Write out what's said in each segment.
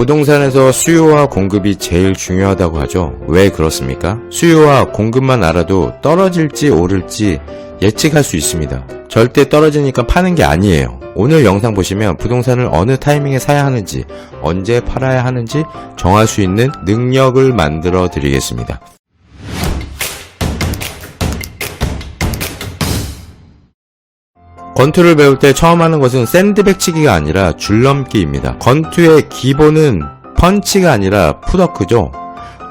부동산에서 수요와 공급이 제일 중요하다고 하죠. 왜 그렇습니까? 수요와 공급만 알아도 떨어질지 오를지 예측할 수 있습니다. 절대 떨어지니까 파는 게 아니에요. 오늘 영상 보시면 부동산을 어느 타이밍에 사야 하는지, 언제 팔아야 하는지 정할 수 있는 능력을 만들어 드리겠습니다. 권투를 배울 때 처음 하는 것은 샌드백 치기가 아니라 줄넘기입니다. 권투의 기본은 펀치가 아니라 풋워크죠.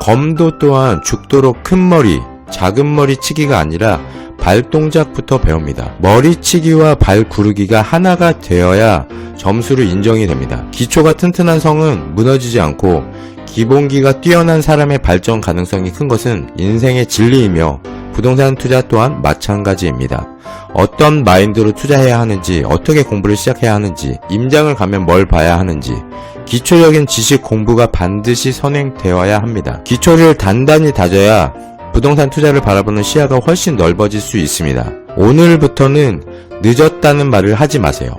검도 또한 죽도록 큰 머리, 작은 머리 치기가 아니라 발동작부터 배웁니다. 머리치기와 발 구르기가 하나가 되어야 점수로 인정이 됩니다. 기초가 튼튼한 성은 무너지지 않고 기본기가 뛰어난 사람의 발전 가능성이 큰 것은 인생의 진리이며 부동산 투자 또한 마찬가지입니다. 어떤 마인드로 투자해야 하는지, 어떻게 공부를 시작해야 하는지, 임장을 가면 뭘 봐야 하는지, 기초적인 지식 공부가 반드시 선행되어야 합니다. 기초를 단단히 다져야 부동산 투자를 바라보는 시야가 훨씬 넓어질 수 있습니다. 오늘부터는 늦었다는 말을 하지 마세요.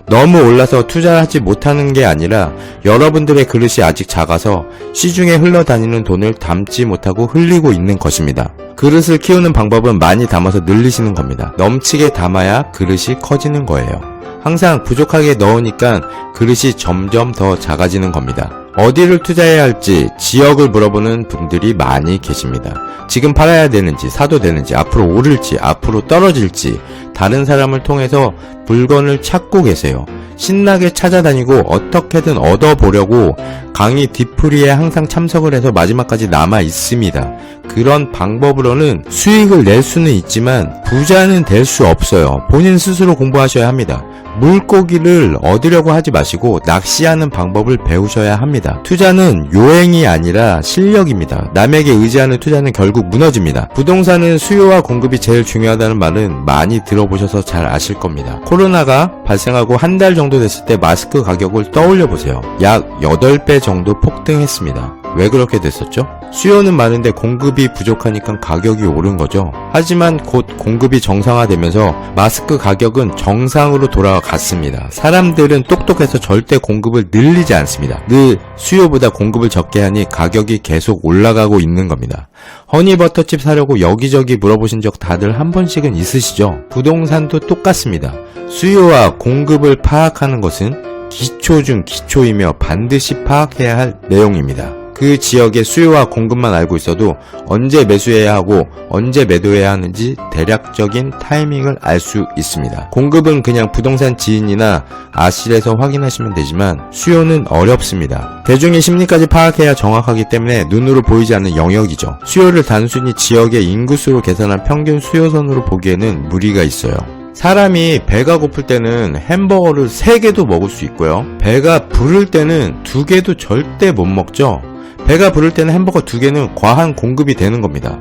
너무 올라서 투자하지 못하는 게 아니라 여러분들의 그릇이 아직 작아서 시중에 흘러다니는 돈을 담지 못하고 흘리고 있는 것입니다. 그릇을 키우는 방법은 많이 담아서 늘리시는 겁니다. 넘치게 담아야 그릇이 커지는 거예요. 항상 부족하게 넣으니까 그릇이 점점 더 작아지는 겁니다. 어디를 투자해야 할지 지역을 물어보는 분들이 많이 계십니다. 지금 팔아야 되는지, 사도 되는지, 앞으로 오를지, 앞으로 떨어질지 다른 사람을 통해서 물건을 찾고 계세요. 신나게 찾아다니고 어떻게든 얻어보려고 강의 뒤풀이에 항상 참석을 해서 마지막까지 남아 있습니다. 그런 방법으로는 수익을 낼 수는 있지만 부자는 될 수 없어요. 본인 스스로 공부하셔야 합니다. 물고기를 얻으려고 하지 마시고 낚시하는 방법을 배우셔야 합니다. 투자는 요행이 아니라 실력입니다. 남에게 의지하는 투자는 결국 무너집니다. 부동산은 수요와 공급이 제일 중요하다는 말은 많이 들어보셔서 잘 아실 겁니다. 코로나가 발생하고 한 달 정도 됐을 때 마스크 가격을 떠올려 보세요. 약 8배 정도 폭등했습니다. 왜 그렇게 됐었죠? 수요는 많은데 공급이 부족하니까 가격이 오른 거죠. 하지만 곧 공급이 정상화되면서 마스크 가격은 정상으로 돌아갔습니다. 사람들은 똑똑해서 절대 공급을 늘리지 않습니다. 늘 수요보다 공급을 적게 하니 가격이 계속 올라가고 있는 겁니다. 허니버터칩 사려고 여기저기 물어보신 적 다들 한 번씩은 있으시죠? 부동산도 똑같습니다. 수요와 공급을 파악하는 것은 기초 중 기초이며 반드시 파악해야 할 내용입니다. 그 지역의 수요와 공급만 알고 있어도 언제 매수해야 하고 언제 매도해야 하는지 대략적인 타이밍을 알 수 있습니다. 공급은 그냥 부동산 지인이나 아실에서 확인하시면 되지만 수요는 어렵습니다. 대중의 심리까지 파악해야 정확하기 때문에 눈으로 보이지 않는 영역이죠. 수요를 단순히 지역의 인구수로 계산한 평균 수요선으로 보기에는 무리가 있어요. 사람이 배가 고플 때는 햄버거를 3개도 먹을 수 있고요. 배가 부를 때는 2개도 절대 못 먹죠. 배가 부를 때는 햄버거 2개는 과한 공급이 되는 겁니다.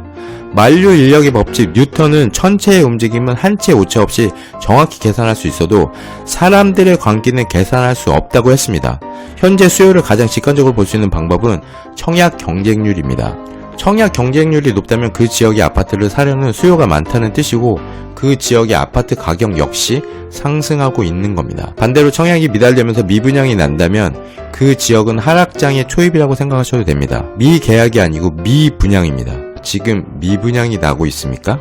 만류 인력의 법칙 뉴턴은 천체의 움직임은 한 채 오차 없이 정확히 계산할 수 있어도 사람들의 관계는 계산할 수 없다고 했습니다. 현재 수요를 가장 직관적으로 볼 수 있는 방법은 청약 경쟁률입니다. 청약 경쟁률이 높다면 그 지역의 아파트를 사려는 수요가 많다는 뜻이고 그 지역의 아파트 가격 역시 상승하고 있는 겁니다. 반대로 청약이 미달되면서 미분양이 난다면 그 지역은 하락장의 초입이라고 생각하셔도 됩니다. 미계약이 아니고 미분양입니다. 지금 미분양이 나고 있습니까?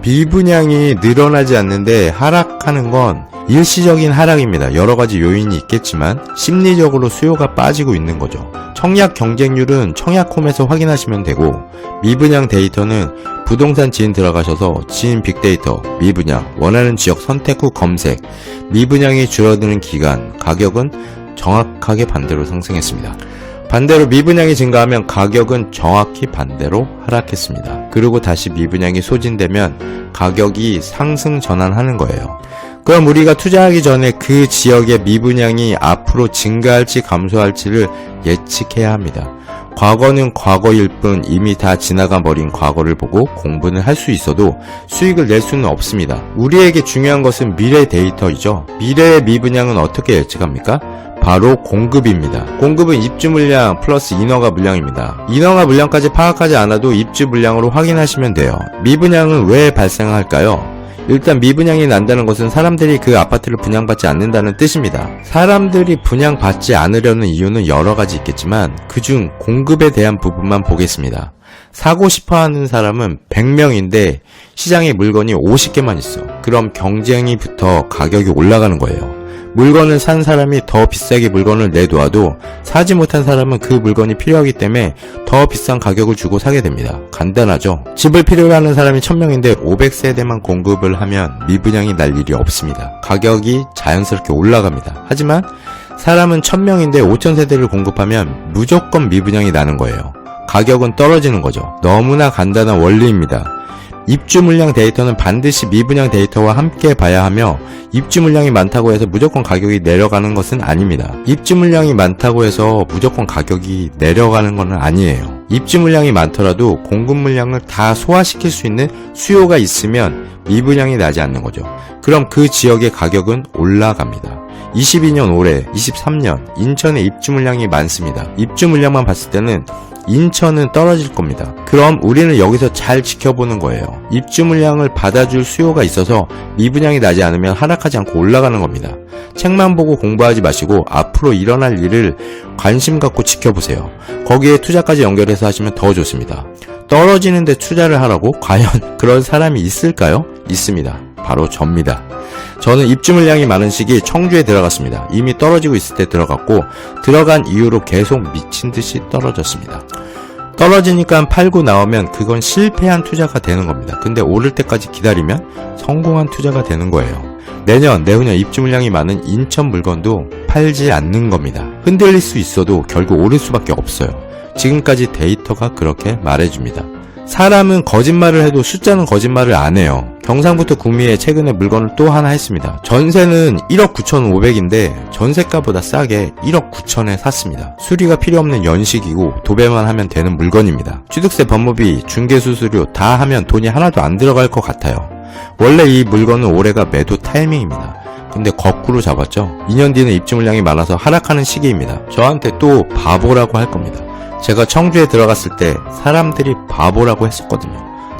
미분양이 늘어나지 않는데 하락하는 건 일시적인 하락입니다. 여러가지 요인이 있겠지만 심리적으로 수요가 빠지고 있는 거죠. 청약 경쟁률은 청약홈에서 확인하시면 되고 미분양 데이터는 부동산 지인 들어가셔서 지인 빅데이터, 미분양, 원하는 지역 선택 후 검색, 미분양이 줄어드는 기간, 가격은 정확하게 반대로 상승했습니다. 반대로 미분양이 증가하면 가격은 정확히 반대로 하락했습니다. 그리고 다시 미분양이 소진되면 가격이 상승 전환하는 거예요. 그럼 우리가 투자하기 전에 그 지역의 미분양이 앞으로 증가할지 감소할지를 예측해야 합니다. 과거는 과거일 뿐 이미 다 지나가 버린 과거를 보고 공부는 할 수 있어도 수익을 낼 수는 없습니다. 우리에게 중요한 것은 미래 데이터이죠. 미래의 미분양은 어떻게 예측합니까? 바로 공급입니다. 공급은 입주 물량 플러스 인허가 물량입니다. 인허가 물량까지 파악하지 않아도 입주 물량으로 확인하시면 돼요. 미분양은 왜 발생할까요? 일단 미분양이 난다는 것은 사람들이 그 아파트를 분양받지 않는다는 뜻입니다. 사람들이 분양받지 않으려는 이유는 여러 가지 있겠지만 그중 공급에 대한 부분만 보겠습니다. 사고 싶어하는 사람은 100명인데 시장에 물건이 50개만 있어. 그럼 경쟁이 붙어 가격이 올라가는 거예요. 물건을 산 사람이 더 비싸게 물건을 내놓아도 사지 못한 사람은 그 물건이 필요하기 때문에 더 비싼 가격을 주고 사게 됩니다. 간단하죠? 집을 필요로 하는 사람이 1000명인데 500세대만 공급을 하면 미분양이 날 일이 없습니다. 가격이 자연스럽게 올라갑니다. 하지만 사람은 1000명인데 5000세대를 공급하면 무조건 미분양이 나는 거예요. 가격은 떨어지는 거죠. 너무나 간단한 원리입니다. 입주 물량 데이터는 반드시 미분양 데이터와 함께 봐야 하며 입주 물량이 많다고 해서 무조건 가격이 내려가는 것은 아닙니다. 입주 물량이 많다고 해서 무조건 가격이 내려가는 건 아니에요. 입주 물량이 많더라도 공급 물량을 다 소화시킬 수 있는 수요가 있으면 미분양이 나지 않는 거죠. 그럼 그 지역의 가격은 올라갑니다. 22년 올해, 23년 인천에 입주 물량이 많습니다. 입주 물량만 봤을 때는 인천은 떨어질 겁니다. 그럼 우리는 여기서 잘 지켜보는 거예요. 입주 물량을 받아줄 수요가 있어서 미분양이 나지 않으면 하락하지 않고 올라가는 겁니다. 책만 보고 공부하지 마시고 앞으로 일어날 일을 관심 갖고 지켜보세요. 거기에 투자까지 연결해서 하시면 더 좋습니다. 떨어지는데 투자를 하라고? 과연 그런 사람이 있을까요? 있습니다. 바로 접니다. 저는 입주 물량이 많은 시기 청주에 들어갔습니다. 이미 떨어지고 있을 때 들어갔고 들어간 이후로 계속 미친듯이 떨어졌습니다. 떨어지니까 팔고 나오면 그건 실패한 투자가 되는 겁니다. 근데 오를 때까지 기다리면 성공한 투자가 되는 거예요. 내년, 내후년 입주 물량이 많은 인천 물건도 팔지 않는 겁니다. 흔들릴 수 있어도 결국 오를 수밖에 없어요. 지금까지 데이터가 그렇게 말해줍니다. 사람은 거짓말을 해도 숫자는 거짓말을 안 해요. 경상부터 구미에 최근에 물건을 또 하나 했습니다. 전세는 1억 9,500인데 전세가보다 싸게 1억 9천에 샀습니다. 수리가 필요 없는 연식이고 도배만 하면 되는 물건입니다. 취득세, 법무비, 중개수수료 다 하면 돈이 하나도 안 들어갈 것 같아요. 원래 이 물건은 올해가 매도 타이밍입니다. 근데 거꾸로 잡았죠. 2년 뒤는 입주 물량이 많아서 하락하는 시기입니다. 저한테 또 바보라고 할 겁니다. 제가 청주에 들어갔을 때 사람들이 바보라고 했었거든요.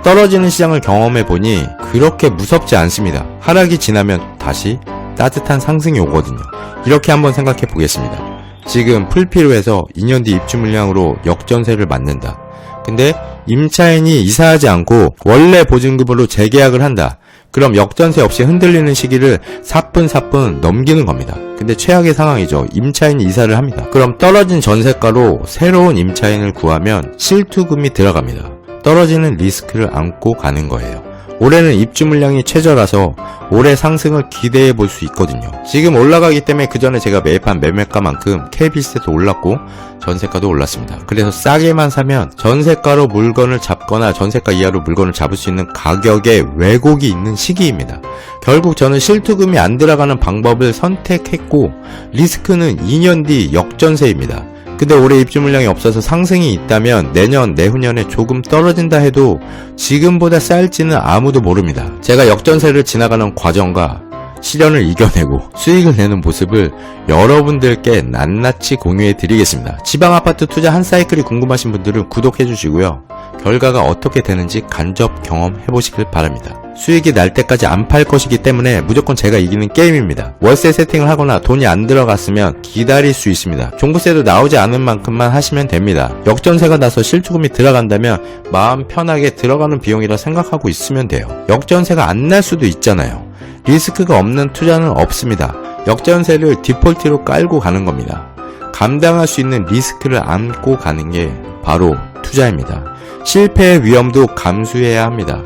떨어지는 시장을 경험해보니 그렇게 무섭지 않습니다. 하락이 지나면 다시 따뜻한 상승이 오거든요. 이렇게 한번 생각해 보겠습니다. 지금 풀피로해서 2년 뒤 입주 물량으로 역전세를 맞는다. 근데 임차인이 이사하지 않고 원래 보증금으로 재계약을 한다. 그럼 역전세 없이 흔들리는 시기를 사뿐사뿐 넘기는 겁니다. 근데 최악의 상황이죠. 임차인이 이사를 합니다. 그럼 떨어진 전세가로 새로운 임차인을 구하면 실투금이 들어갑니다. 떨어지는 리스크를 안고 가는 거예요. 올해는 입주 물량이 최저라서 올해 상승을 기대해 볼 수 있거든요. 지금 올라가기 때문에 그 전에 제가 매입한 매매가만큼 KB세도 올랐고 전세가도 올랐습니다. 그래서 싸게만 사면 전세가로 물건을 잡거나 전세가 이하로 물건을 잡을 수 있는 가격에 왜곡이 있는 시기입니다. 결국 저는 실투금이 안 들어가는 방법을 선택했고 리스크는 2년 뒤 역전세입니다. 근데 올해 입주 물량이 없어서 상승이 있다면 내년, 내후년에 조금 떨어진다 해도 지금보다 쌀지는 아무도 모릅니다. 제가 역전세를 지나가는 과정과 시련을 이겨내고 수익을 내는 모습을 여러분들께 낱낱이 공유해 드리겠습니다. 지방아파트 투자 한 사이클이 궁금하신 분들은 구독해 주시고요. 결과가 어떻게 되는지 간접 경험해 보시길 바랍니다. 수익이 날 때까지 안 팔 것이기 때문에 무조건 제가 이기는 게임입니다. 월세 세팅을 하거나 돈이 안 들어갔으면 기다릴 수 있습니다. 종부세도 나오지 않은 만큼만 하시면 됩니다. 역전세가 나서 실투금이 들어간다면 마음 편하게 들어가는 비용이라 생각하고 있으면 돼요. 역전세가 안 날 수도 있잖아요. 리스크가 없는 투자는 없습니다. 역전세를 디폴트로 깔고 가는 겁니다. 감당할 수 있는 리스크를 안고 가는 게 바로 투자입니다. 실패의 위험도 감수해야 합니다.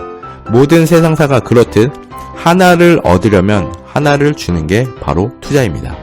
모든 세상사가 그렇듯 하나를 얻으려면 하나를 주는 게 바로 투자입니다.